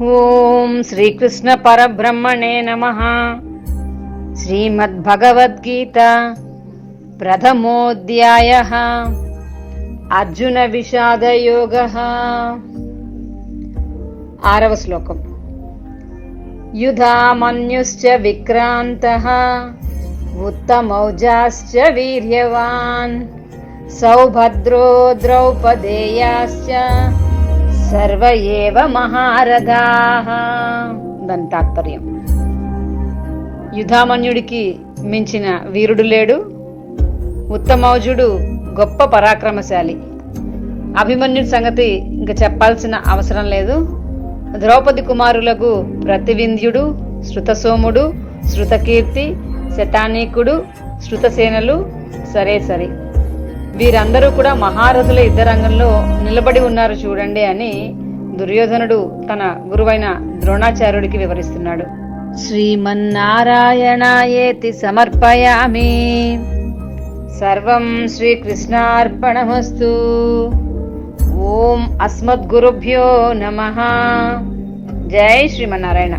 ఓం శ్రీకృష్ణ పరబ్రహ్మణే నమః. శ్రీమద్భగవద్గీత ప్రథమోధ్యాయః. అర్జున విషాదయోగః. 6వ శ్లోకం. యుధామన్యుశ్చ విక్రాంతః ఉత్తమౌజాశ్చ వీర్యవాన్ సౌభద్రో ద్రౌపదేయాశ్చ సర్వ ఏవ మహారథాః. దాని తాత్పర్యం: యుధామన్యుడికి మించిన వీరుడు లేడు, ఉత్తమౌజుడు గొప్ప పరాక్రమశాలి. అభిమన్యుడి సంగతి ఇంకా చెప్పాల్సిన అవసరం లేదు. ద్రౌపది కుమారులకు ప్రతివింధ్యుడు, శృతసోముడు, శృతకీర్తి, శతానీకుడు, శృతసేనలు సరే. వీరందరూ కూడా మహారథుల యుద్ధరంగంలో నిలబడి ఉన్నారు చూడండి అని దుర్యోధనుడు తన గురువైన ద్రోణాచార్యుడికి వివరిస్తున్నాడు. శ్రీమన్నారాయణాయేతి సమర్పయామి. సర్వం శ్రీకృష్ణార్పణమస్తు. ఓం అస్మద్గురుభ్యో నమః. జై శ్రీమన్నారాయణ.